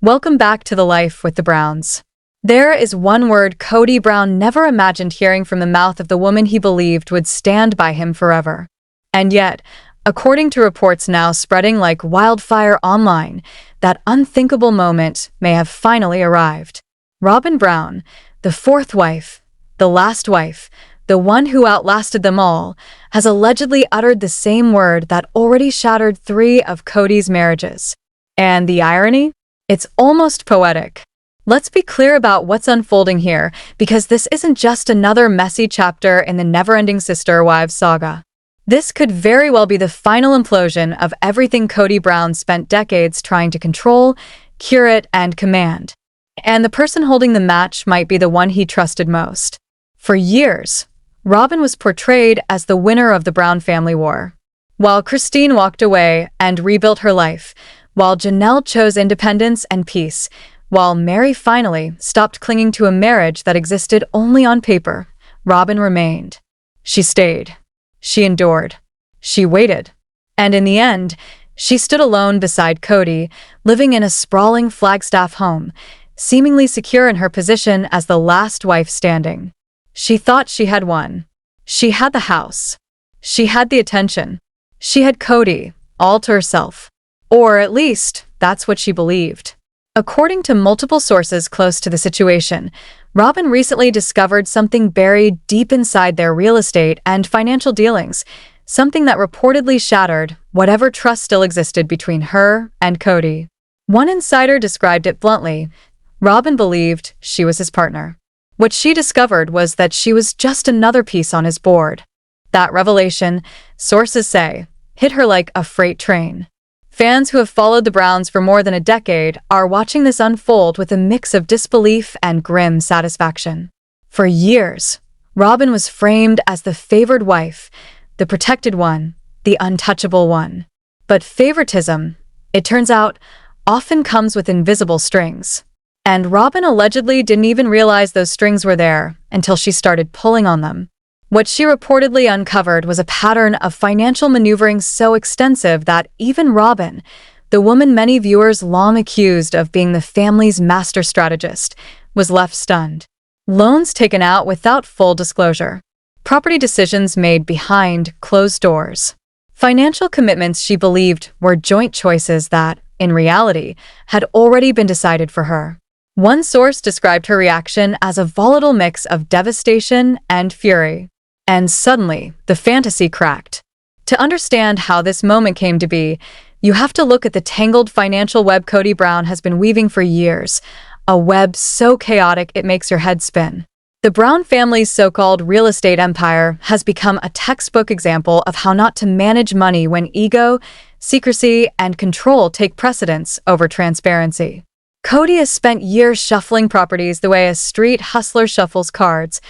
Welcome back to The Life with the Browns. There is one word Cody Brown never imagined hearing from the mouth of the woman he believed would stand by him forever. And yet, according to reports now spreading like wildfire online, that unthinkable moment may have finally arrived. Robyn Brown, the fourth wife, the last wife, the one who outlasted them all, has allegedly uttered the same word that already shattered 3 of Cody's marriages. And the irony? It's almost poetic. Let's be clear about what's unfolding here, because this isn't just another messy chapter in the never-ending sister wives saga. This could very well be the final implosion of everything Cody Brown spent decades trying to control, curate, and command. And the person holding the match might be the one he trusted most. For years, Robyn was portrayed as the winner of the Brown family war. While Christine walked away and rebuilt her life, while Janelle chose independence and peace, while Mary finally stopped clinging to a marriage that existed only on paper, Robyn remained. She stayed. She endured. She waited. And in the end, she stood alone beside Cody, living in a sprawling Flagstaff home, seemingly secure in her position as the last wife standing. She thought she had won. She had the house. She had the attention. She had Cody, all to herself. Or at least, that's what she believed. According to multiple sources close to the situation, Robyn recently discovered something buried deep inside their real estate and financial dealings, something that reportedly shattered whatever trust still existed between her and Cody. One insider described it bluntly: Robyn believed she was his partner. What she discovered was that she was just another piece on his board. That revelation, sources say, hit her like a freight train. Fans who have followed the Browns for more than a decade are watching this unfold with a mix of disbelief and grim satisfaction. For years, Robyn was framed as the favored wife, the protected one, the untouchable one. But favoritism, it turns out, often comes with invisible strings. And Robyn allegedly didn't even realize those strings were there until she started pulling on them. What she reportedly uncovered was a pattern of financial maneuvering so extensive that even Robyn, the woman many viewers long accused of being the family's master strategist, was left stunned. Loans taken out without full disclosure. Property decisions made behind closed doors. Financial commitments she believed were joint choices that, in reality, had already been decided for her. One source described her reaction as a volatile mix of devastation and fury. And suddenly, the fantasy cracked. To understand how this moment came to be, you have to look at the tangled financial web Cody Brown has been weaving for years, a web so chaotic it makes your head spin. The Brown family's so-called real estate empire has become a textbook example of how not to manage money when ego, secrecy, and control take precedence over transparency. Cody has spent years shuffling properties the way a street hustler shuffles cards,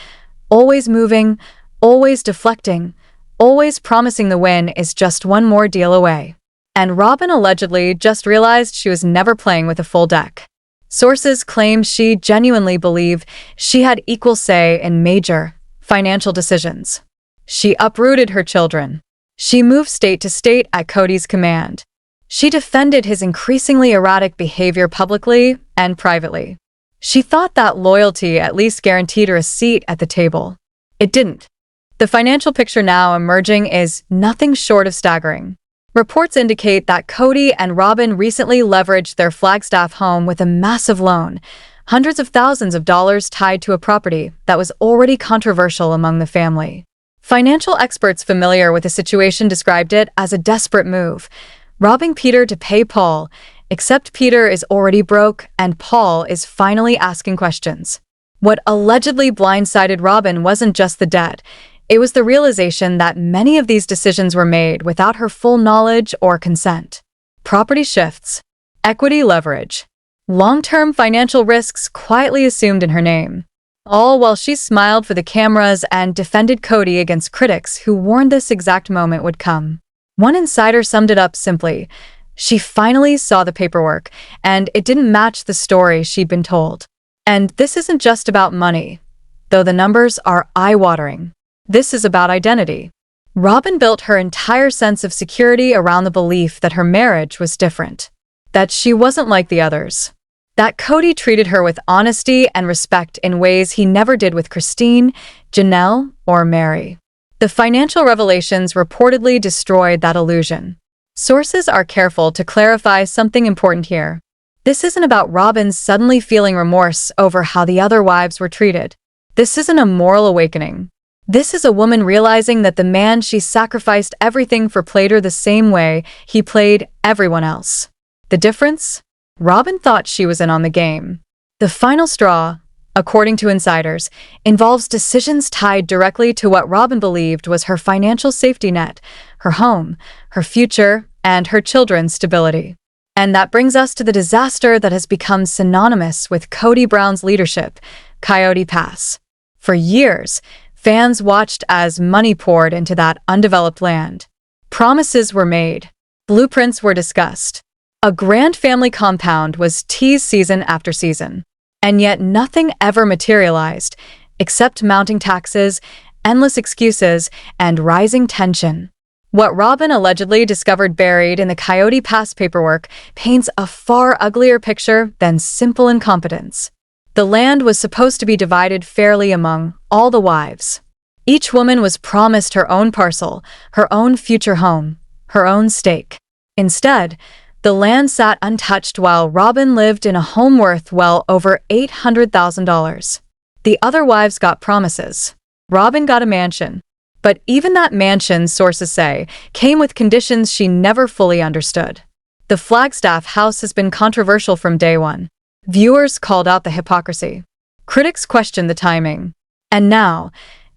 always moving, always deflecting, always promising the win is just one more deal away. And Robyn allegedly just realized she was never playing with a full deck. Sources claim she genuinely believed she had equal say in major financial decisions. She uprooted her children. She moved state to state at Cody's command. She defended his increasingly erratic behavior publicly and privately. She thought that loyalty at least guaranteed her a seat at the table. It didn't. The financial picture now emerging is nothing short of staggering. Reports indicate that Cody and Robyn recently leveraged their Flagstaff home with a massive loan, hundreds of thousands of dollars tied to a property that was already controversial among the family. Financial experts familiar with the situation described it as a desperate move, robbing Peter to pay Paul, except Peter is already broke and Paul is finally asking questions. What allegedly blindsided Robyn wasn't just the debt. It was the realization that many of these decisions were made without her full knowledge or consent. Property shifts, equity leverage, long-term financial risks quietly assumed in her name. All while she smiled for the cameras and defended Cody against critics who warned this exact moment would come. One insider summed it up simply: she finally saw the paperwork, and it didn't match the story she'd been told. And this isn't just about money, though the numbers are eye-watering. This is about identity. Robyn built her entire sense of security around the belief that her marriage was different, that she wasn't like the others. that Cody treated her with honesty and respect in ways he never did with Christine, Janelle, or Mary. The financial revelations reportedly destroyed that illusion. Sources are careful to clarify something important here. This isn't about Robyn suddenly feeling remorse over how the other wives were treated. This isn't a moral awakening. This is a woman realizing that the man she sacrificed everything for played her the same way he played everyone else. The difference? Robyn thought she was in on the game. The final straw, according to insiders, involves decisions tied directly to what Robyn believed was her financial safety net, her home, her future, and her children's stability. And that brings us to the disaster that has become synonymous with Cody Brown's leadership, Coyote Pass. For years, fans watched as money poured into that undeveloped land. Promises were made. Blueprints were discussed. A grand family compound was teased season after season. And yet nothing ever materialized, except mounting taxes, endless excuses, and rising tension. What Robyn allegedly discovered buried in the Coyote Pass paperwork paints a far uglier picture than simple incompetence. The land was supposed to be divided fairly among all the wives. Each woman was promised her own parcel, her own future home, her own stake. Instead, the land sat untouched while Robyn lived in a home worth well over $800,000. The other wives got promises. Robyn got a mansion. But even that mansion, sources say, came with conditions she never fully understood. The Flagstaff house has been controversial from day one. Viewers called out the hypocrisy. Critics questioned the timing. And now,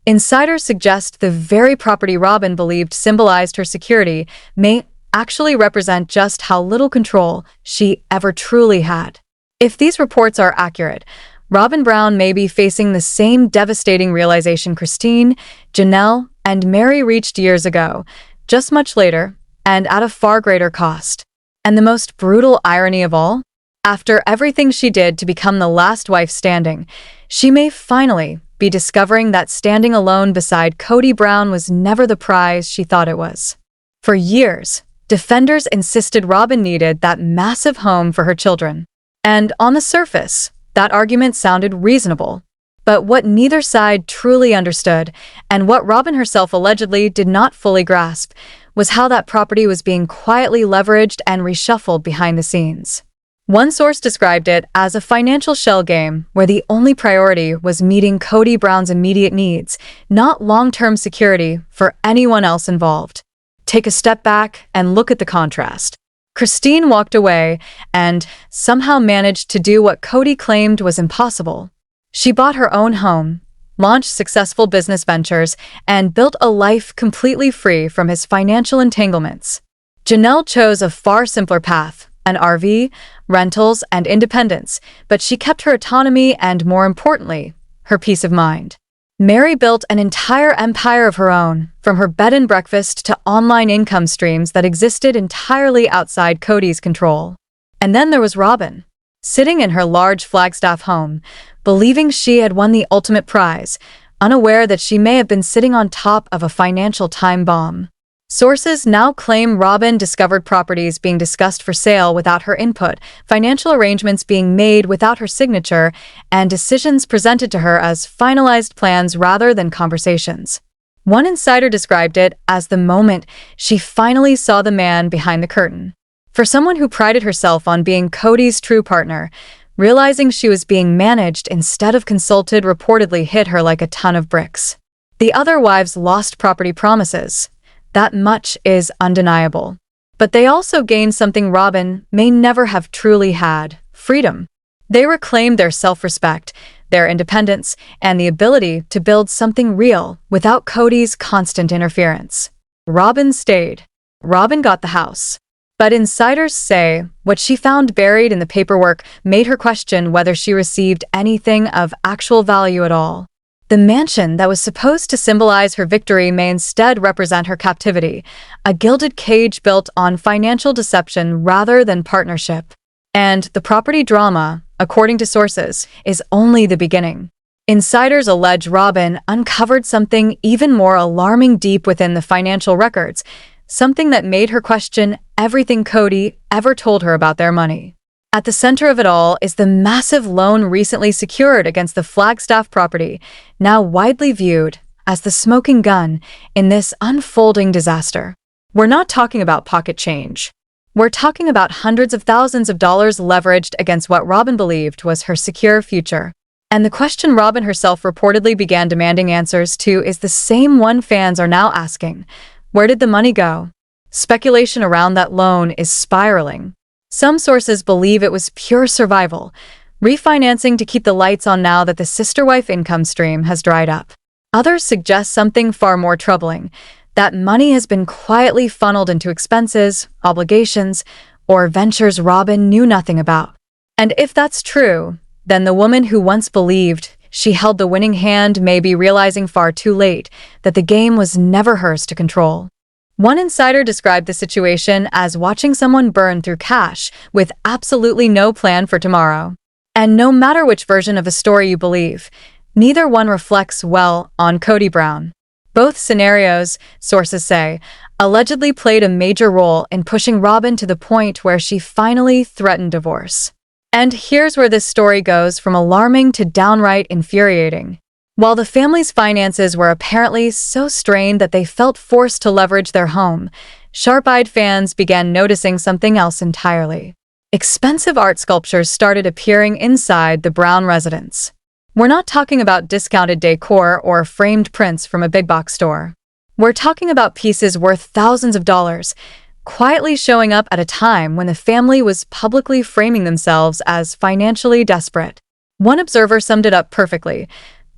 insiders suggest the very property Robyn believed symbolized her security may actually represent just how little control she ever truly had. If these reports are accurate, Robyn Brown may be facing the same devastating realization Christine, Janelle, and Mary reached years ago, just much later, and at a far greater cost. And the most brutal irony of all? After everything she did to become the last wife standing, she may finally be discovering that standing alone beside Cody Brown was never the prize she thought it was. For years, defenders insisted Robyn needed that massive home for her children. And on the surface, that argument sounded reasonable. But what neither side truly understood, and what Robyn herself allegedly did not fully grasp, was how that property was being quietly leveraged and reshuffled behind the scenes. One source described it as a financial shell game where the only priority was meeting Cody Brown's immediate needs, not long-term security for anyone else involved. Take a step back and look at the contrast. Christine walked away and somehow managed to do what Cody claimed was impossible. She bought her own home, launched successful business ventures, and built a life completely free from his financial entanglements. Janelle chose a far simpler path, an RV, rentals, and independence, but she kept her autonomy and, more importantly, her peace of mind. Mary built an entire empire of her own, from her bed and breakfast to online income streams that existed entirely outside Cody's control. And then there was Robyn, sitting in her large Flagstaff home, believing she had won the ultimate prize, unaware that she may have been sitting on top of a financial time bomb. Sources now claim Robyn discovered properties being discussed for sale without her input, financial arrangements being made without her signature, and decisions presented to her as finalized plans rather than conversations. One insider described it as the moment she finally saw the man behind the curtain. For someone who prided herself on being Cody's true partner, realizing she was being managed instead of consulted reportedly hit her like a ton of bricks. The other wives lost property promises. That much is undeniable. But they also gained something Robyn may never have truly had: freedom. They reclaimed their self-respect, their independence, and the ability to build something real without Cody's constant interference. Robyn stayed. Robyn got the house. But insiders say what she found buried in the paperwork made her question whether she received anything of actual value at all. The mansion that was supposed to symbolize her victory may instead represent her captivity, a gilded cage built on financial deception rather than partnership. And the property drama, according to sources, is only the beginning. Insiders allege Robyn uncovered something even more alarming deep within the financial records, something that made her question everything Cody ever told her about their money. At the center of it all is the massive loan recently secured against the Flagstaff property, now widely viewed as the smoking gun in this unfolding disaster. We're not talking about pocket change. We're talking about hundreds of thousands of dollars leveraged against what Robyn believed was her secure future. And the question Robyn herself reportedly began demanding answers to is the same one fans are now asking. Where did the money go? Speculation around that loan is spiraling. Some sources believe it was pure survival, refinancing to keep the lights on now that the sister-wife income stream has dried up. Others suggest something far more troubling, that money has been quietly funneled into expenses, obligations, or ventures Robyn knew nothing about. And if that's true, then the woman who once believed she held the winning hand may be realizing far too late that the game was never hers to control. One insider described the situation as watching someone burn through cash with absolutely no plan for tomorrow. And no matter which version of the story you believe, neither one reflects well on Cody Brown. Both scenarios, sources say, allegedly played a major role in pushing Robyn to the point where she finally threatened divorce. And here's where this story goes from alarming to downright infuriating. While the family's finances were apparently so strained that they felt forced to leverage their home, sharp-eyed fans began noticing something else entirely. Expensive art sculptures started appearing inside the Brown residence. We're not talking about discounted decor or framed prints from a big-box store. We're talking about pieces worth thousands of dollars, quietly showing up at a time when the family was publicly framing themselves as financially desperate. One observer summed it up perfectly.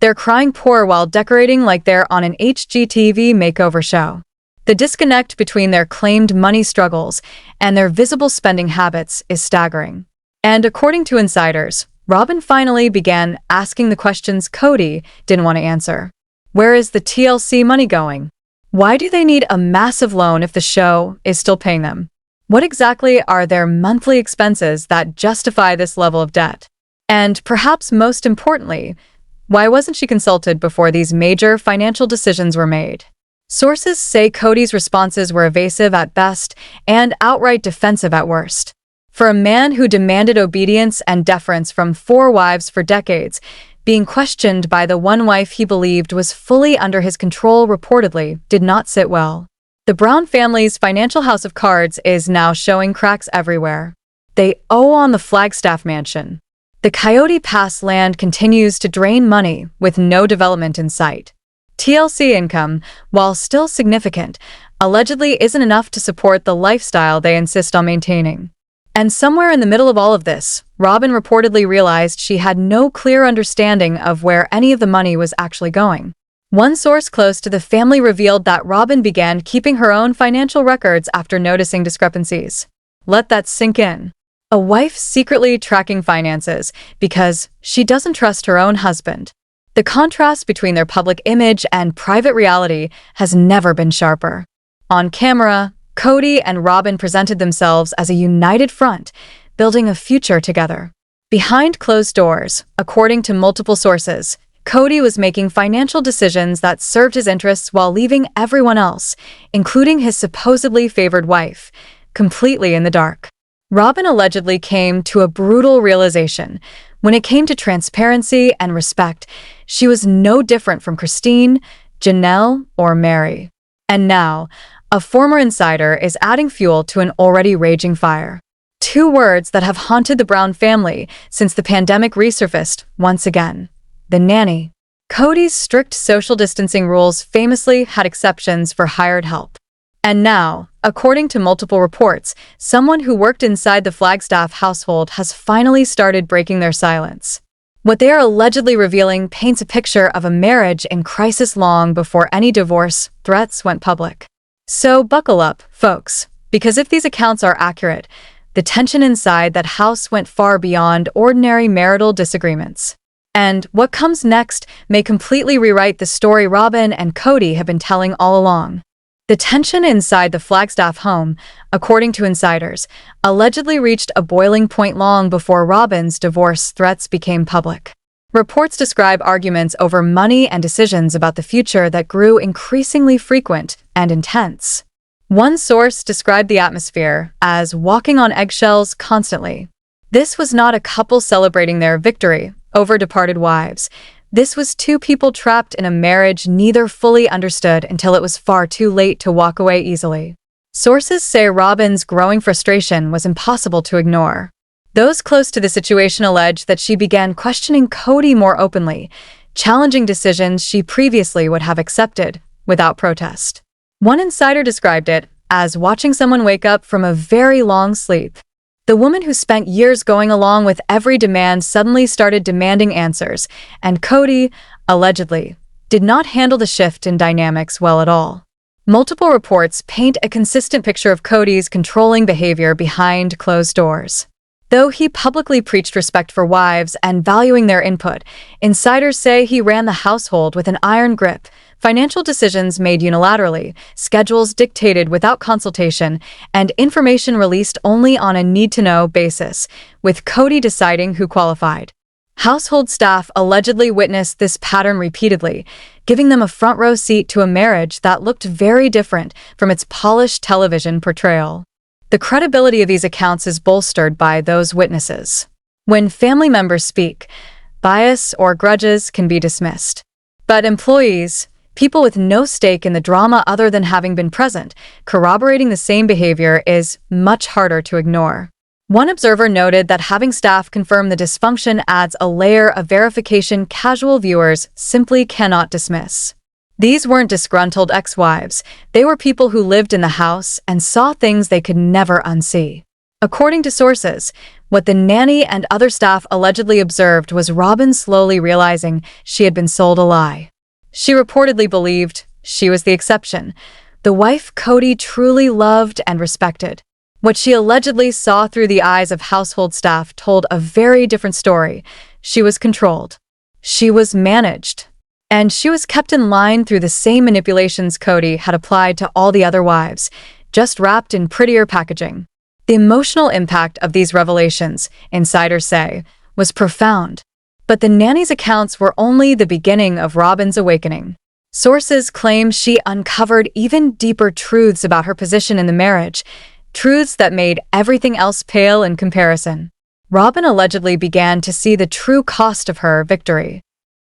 They're crying poor while decorating like they're on an HGTV makeover show. The disconnect between their claimed money struggles and their visible spending habits is staggering. And according to insiders, Robyn finally began asking the questions Cody didn't want to answer. Where is the TLC money going? Why do they need a massive loan if the show is still paying them? What exactly are their monthly expenses that justify this level of debt? And perhaps most importantly, why wasn't she consulted before these major financial decisions were made? Sources say Cody's responses were evasive at best and outright defensive at worst. For a man who demanded obedience and deference from 4 wives for decades, being questioned by the one wife he believed was fully under his control reportedly did not sit well. The Brown family's financial house of cards is now showing cracks everywhere. They owe on the Flagstaff mansion. The Coyote Pass land continues to drain money with no development in sight. TLC income, while still significant, allegedly isn't enough to support the lifestyle they insist on maintaining. And somewhere in the middle of all of this, Robyn reportedly realized she had no clear understanding of where any of the money was actually going. One source close to the family revealed that Robyn began keeping her own financial records after noticing discrepancies. Let that sink in. A wife secretly tracking finances because she doesn't trust her own husband. The contrast between their public image and private reality has never been sharper. On camera, Cody and Robyn presented themselves as a united front, building a future together. Behind closed doors, according to multiple sources, Cody was making financial decisions that served his interests while leaving everyone else, including his supposedly favored wife, completely in the dark. Robyn allegedly came to a brutal realization. When it came to transparency and respect, she was no different from Christine, Janelle, or Mary. And now, a former insider is adding fuel to an already raging fire. 2 words that have haunted the Brown family since the pandemic resurfaced once again: the nanny. Cody's strict social distancing rules famously had exceptions for hired help. And now, according to multiple reports, someone who worked inside the Flagstaff household has finally started breaking their silence. What they are allegedly revealing paints a picture of a marriage in crisis long before any divorce threats went public. So buckle up, folks, because if these accounts are accurate, the tension inside that house went far beyond ordinary marital disagreements. And what comes next may completely rewrite the story Robyn and Cody have been telling all along. The tension inside the Flagstaff home, according to insiders, allegedly reached a boiling point long before Robyn's divorce threats became public. Reports describe arguments over money and decisions about the future that grew increasingly frequent and intense. One source described the atmosphere as walking on eggshells constantly. This was not a couple celebrating their victory over departed wives. This was two people trapped in a marriage neither fully understood until it was far too late to walk away easily. Sources say Robyn's growing frustration was impossible to ignore. Those close to the situation allege that she began questioning Cody more openly, challenging decisions she previously would have accepted without protest. One insider described it as watching someone wake up from a very long sleep. The woman who spent years going along with every demand suddenly started demanding answers, and Cody, allegedly, did not handle the shift in dynamics well at all. Multiple reports paint a consistent picture of Cody's controlling behavior behind closed doors. Though he publicly preached respect for wives and valuing their input, insiders say he ran the household with an iron grip, financial decisions made unilaterally, schedules dictated without consultation, and information released only on a need-to-know basis, with Cody deciding who qualified. Household staff allegedly witnessed this pattern repeatedly, giving them a front-row seat to a marriage that looked very different from its polished television portrayal. The credibility of these accounts is bolstered by those witnesses. When family members speak, bias or grudges can be dismissed. But employees, people with no stake in the drama other than having been present, corroborating the same behavior is much harder to ignore. One observer noted that having staff confirm the dysfunction adds a layer of verification casual viewers simply cannot dismiss. These weren't disgruntled ex-wives, they were people who lived in the house and saw things they could never unsee. According to sources, what the nanny and other staff allegedly observed was Robyn slowly realizing she had been sold a lie. She reportedly believed she was the exception, the wife Cody truly loved and respected. What she allegedly saw through the eyes of household staff told a very different story. She was controlled. She was managed. And she was kept in line through the same manipulations Cody had applied to all the other wives, just wrapped in prettier packaging. The emotional impact of these revelations, insiders say, was profound. But the nanny's accounts were only the beginning of Robyn's awakening. Sources claim she uncovered even deeper truths about her position in the marriage, truths that made everything else pale in comparison. Robyn allegedly began to see the true cost of her victory.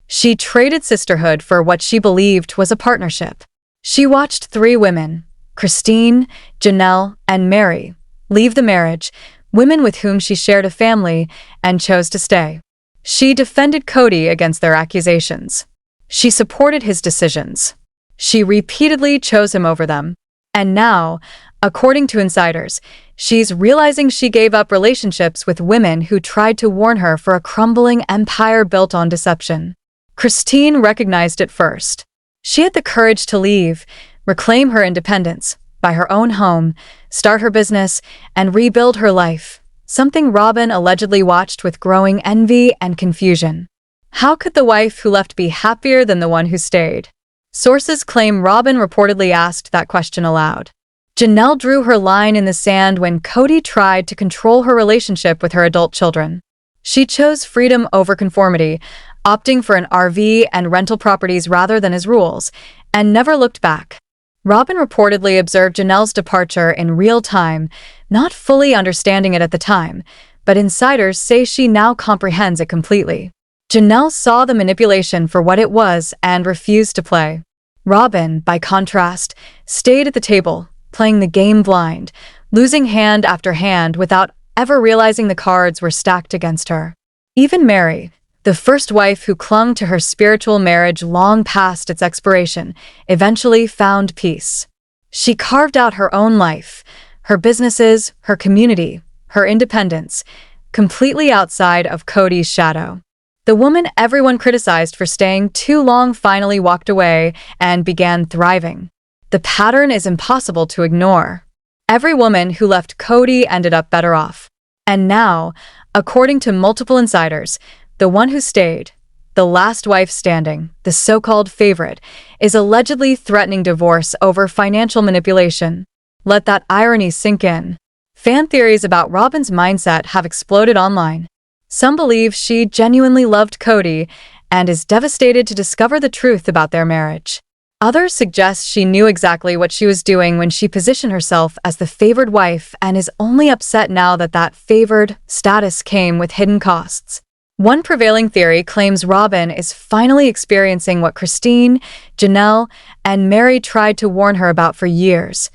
She traded sisterhood for what she believed was a partnership. She watched three women, Christine, Janelle, and Mary, leave the marriage, women with whom she shared a family, and chose to stay. She defended Cody against their accusations. She supported his decisions. She repeatedly chose him over them. And now, according to insiders, she's realizing she gave up relationships with women who tried to warn her for a crumbling empire built on deception. Christine recognized it first. She had the courage to leave, reclaim her independence, buy her own home, start her business, and rebuild her life, something Robyn allegedly watched with growing envy and confusion. How could the wife who left be happier than the one who stayed? Sources claim Robyn reportedly asked that question aloud. Janelle drew her line in the sand when Cody tried to control her relationship with her adult children. She chose freedom over conformity, opting for an RV and rental properties rather than his rules, and never looked back. Robyn reportedly observed Janelle's departure in real time, not fully understanding it at the time, but insiders say she now comprehends it completely. Janelle saw the manipulation for what it was and refused to play. Robyn, by contrast, stayed at the table, playing the game blind, losing hand after hand without ever realizing the cards were stacked against her. Even Mary, the first wife who clung to her spiritual marriage long past its expiration, eventually found peace. She carved out her own life, her businesses, her community, her independence, completely outside of Cody's shadow. The woman everyone criticized for staying too long finally walked away and began thriving. The pattern is impossible to ignore. Every woman who left Cody ended up better off. And now, according to multiple insiders, the one who stayed, the last wife standing, the so-called favorite, is allegedly threatening divorce over financial manipulation. Let that irony sink in. Fan theories about Robyn's mindset have exploded online. Some believe she genuinely loved Cody and is devastated to discover the truth about their marriage. Others suggest she knew exactly what she was doing when she positioned herself as the favored wife and is only upset now that that favored status came with hidden costs. One prevailing theory claims Robyn is finally experiencing what Christine, Janelle, and Mary tried to warn her about for years: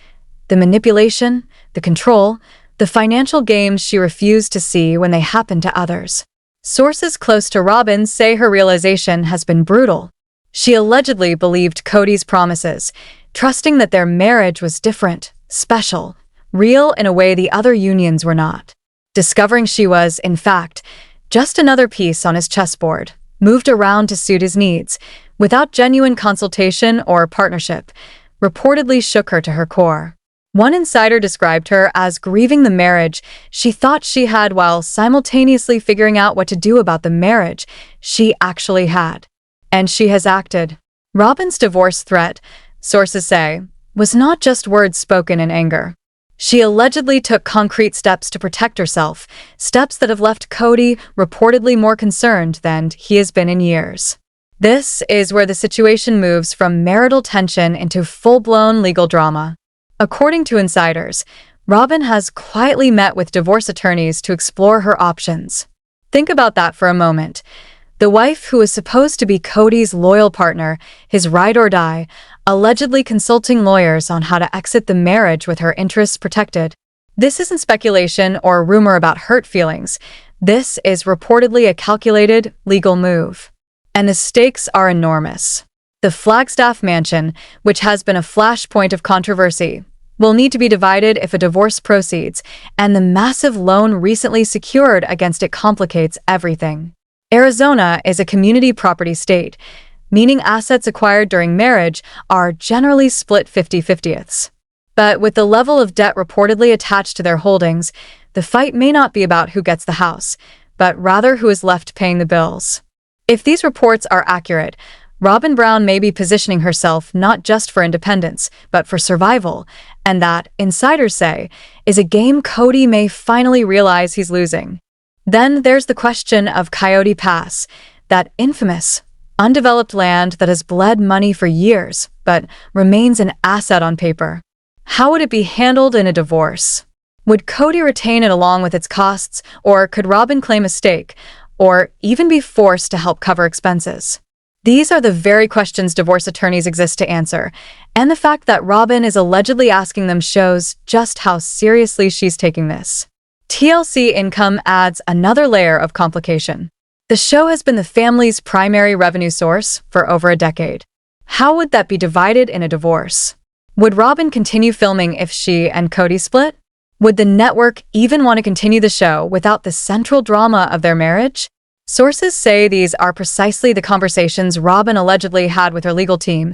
the manipulation, the control, the financial games she refused to see when they happened to others. Sources close to Robyn say her realization has been brutal. She allegedly believed Cody's promises, trusting that their marriage was different, special, real in a way the other unions were not. Discovering she was, in fact, just another piece on his chessboard, moved around to suit his needs, without genuine consultation or partnership, reportedly shook her to her core. One insider described her as grieving the marriage she thought she had while simultaneously figuring out what to do about the marriage she actually had. And she has acted. Robyn's divorce threat, sources say, was not just words spoken in anger. She allegedly took concrete steps to protect herself, steps that have left Cody reportedly more concerned than he has been in years. This is where the situation moves from marital tension into full-blown legal drama. According to insiders, Robyn has quietly met with divorce attorneys to explore her options. Think about that for a moment. The wife who was supposed to be Cody's loyal partner, his ride or die, allegedly consulting lawyers on how to exit the marriage with her interests protected. This isn't speculation or rumor about hurt feelings. This is reportedly a calculated, legal move. And the stakes are enormous. The Flagstaff mansion, which has been a flashpoint of controversy, will need to be divided if a divorce proceeds, and the massive loan recently secured against it complicates everything. Arizona is a community property state, meaning assets acquired during marriage are generally split 50-50ths. But with the level of debt reportedly attached to their holdings, the fight may not be about who gets the house, but rather who is left paying the bills. If these reports are accurate, Robyn Brown may be positioning herself not just for independence, but for survival, and that, insiders say, is a game Cody may finally realize he's losing. Then there's the question of Coyote Pass, that infamous, undeveloped land that has bled money for years, but remains an asset on paper. How would it be handled in a divorce? Would Cody retain it along with its costs, or could Robyn claim a stake, or even be forced to help cover expenses? These are the very questions divorce attorneys exist to answer, and the fact that Robyn is allegedly asking them shows just how seriously she's taking this. TLC income adds another layer of complication. The show has been the family's primary revenue source for over a decade. How would that be divided in a divorce? Would Robyn continue filming if she and Cody split? Would the network even want to continue the show without the central drama of their marriage? Sources say these are precisely the conversations Robyn allegedly had with her legal team,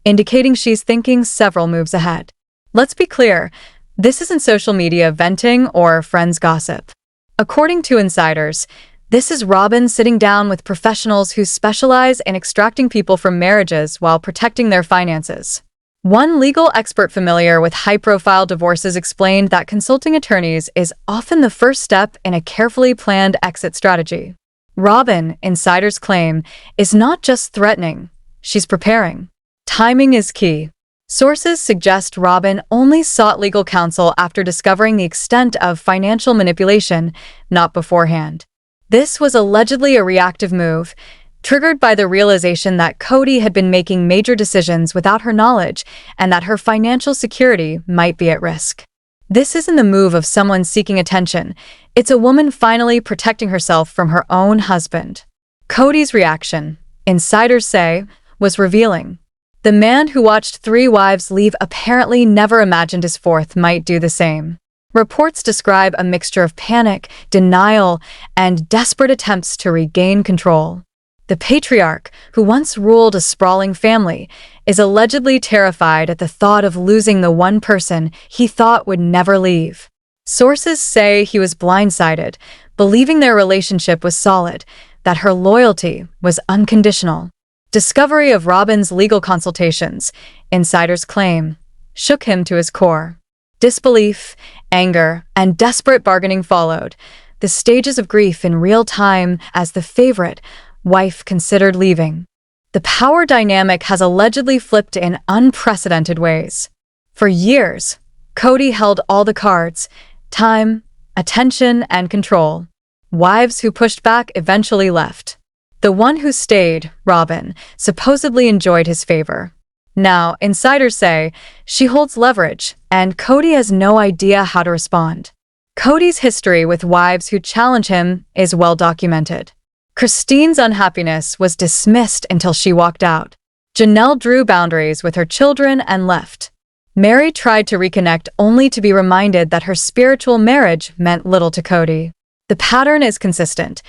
indicating she's thinking several moves ahead. Let's be clear, this isn't social media venting or friends gossip. According to insiders, this is Robyn sitting down with professionals who specialize in extracting people from marriages while protecting their finances. One legal expert familiar with high-profile divorces explained that consulting attorneys is often the first step in a carefully planned exit strategy. Robyn, insiders claim, is not just threatening, she's preparing. Timing is key. Sources suggest Robyn only sought legal counsel after discovering the extent of financial manipulation, not beforehand. This was allegedly a reactive move, triggered by the realization that Cody had been making major decisions without her knowledge and that her financial security might be at risk. This isn't the move of someone seeking attention. It's a woman finally protecting herself from her own husband. Cody's reaction, insiders say, was revealing. The man who watched 3 wives leave apparently never imagined his 4th might do the same. Reports describe a mixture of panic, denial, and desperate attempts to regain control. The patriarch, who once ruled a sprawling family, is allegedly terrified at the thought of losing the one person he thought would never leave. Sources say he was blindsided, believing their relationship was solid, that her loyalty was unconditional. Discovery of Robyn's legal consultations, insiders claim, shook him to his core. Disbelief, anger, and desperate bargaining followed, the stages of grief in real time as the favorite wife considered leaving. The power dynamic has allegedly flipped in unprecedented ways. For years, Cody held all the cards: time, attention, and control. Wives who pushed back eventually left. The one who stayed, Robyn, supposedly enjoyed his favor. Now, insiders say she holds leverage, and Cody has no idea how to respond. Cody's history with wives who challenge him is well documented. Christine's unhappiness was dismissed until she walked out. Janelle drew boundaries with her children and left. Mary tried to reconnect only to be reminded that her spiritual marriage meant little to Cody. The pattern is consistent.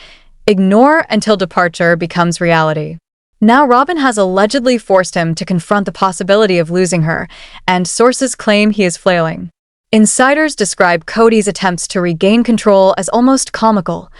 Ignore until departure becomes reality. Now Robyn has allegedly forced him to confront the possibility of losing her, and sources claim he is flailing. Insiders describe Cody's attempts to regain control as almost comical.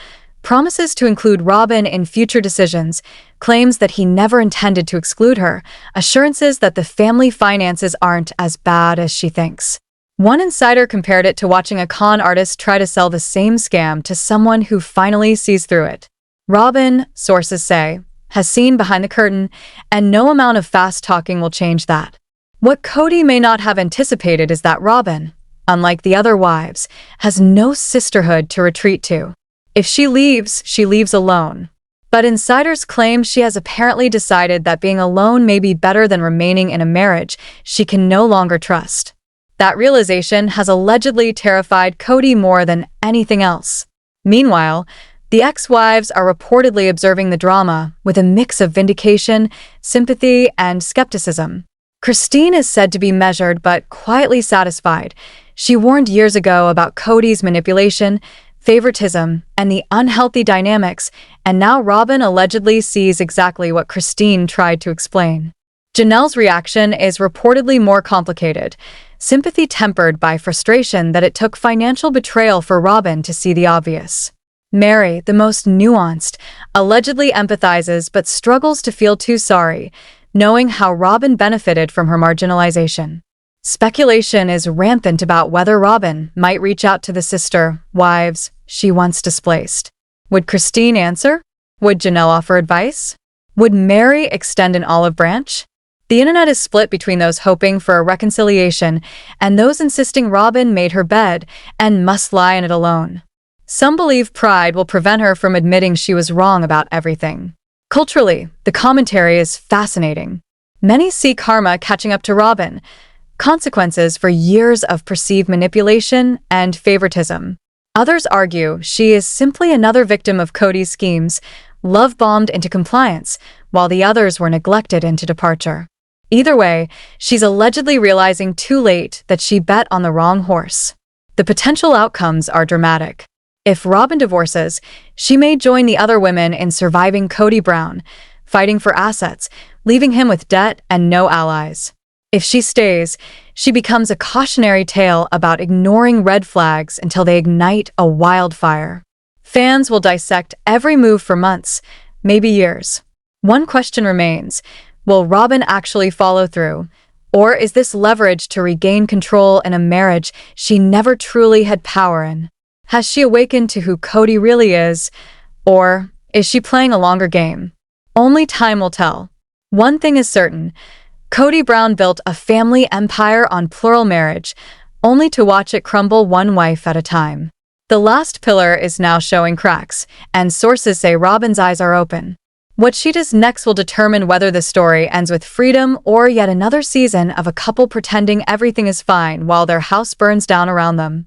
Promises to include Robyn in future decisions, claims that he never intended to exclude her, assurances that the family finances aren't as bad as she thinks. One insider compared it to watching a con artist try to sell the same scam to someone who finally sees through it. Robyn, sources say, has seen behind the curtain, and no amount of fast talking will change that. What Cody may not have anticipated is that Robyn, unlike the other wives, has no sisterhood to retreat to. If she leaves alone. But insiders claim she has apparently decided that being alone may be better than remaining in a marriage she can no longer trust. That realization has allegedly terrified Cody more than anything else. Meanwhile, the ex-wives are reportedly observing the drama with a mix of vindication, sympathy, and skepticism. Christine is said to be measured but quietly satisfied. She warned years ago about Cody's manipulation, favoritism, and the unhealthy dynamics, and now Robyn allegedly sees exactly what Christine tried to explain. Janelle's reaction is reportedly more complicated, sympathy tempered by frustration that it took financial betrayal for Robyn to see the obvious. Mary, the most nuanced, allegedly empathizes but struggles to feel too sorry, knowing how Robyn benefited from her marginalization. Speculation is rampant about whether Robyn might reach out to the wives she once displaced. Would Christine answer? Would Janelle offer advice? Would Mary extend an olive branch? The internet is split between those hoping for a reconciliation and those insisting Robyn made her bed and must lie in it alone. Some believe pride will prevent her from admitting she was wrong about everything. Culturally, the commentary is fascinating. Many see karma catching up to Robyn, consequences for years of perceived manipulation and favoritism. Others argue she is simply another victim of Cody's schemes, love-bombed into compliance, while the others were neglected into departure. Either way, she's allegedly realizing too late that she bet on the wrong horse. The potential outcomes are dramatic. If Robyn divorces, she may join the other women in surviving Cody Brown, fighting for assets, leaving him with debt and no allies. If she stays, she becomes a cautionary tale about ignoring red flags until they ignite a wildfire. Fans will dissect every move for months, maybe years. One question remains: will Robyn actually follow through? Or is this leverage to regain control in a marriage she never truly had power in? Has she awakened to who Cody really is? Or is she playing a longer game? Only time will tell. One thing is certain: Cody Brown built a family empire on plural marriage, only to watch it crumble one wife at a time. The last pillar is now showing cracks, and sources say Robyn's eyes are open. What she does next will determine whether the story ends with freedom or yet another season of a couple pretending everything is fine while their house burns down around them.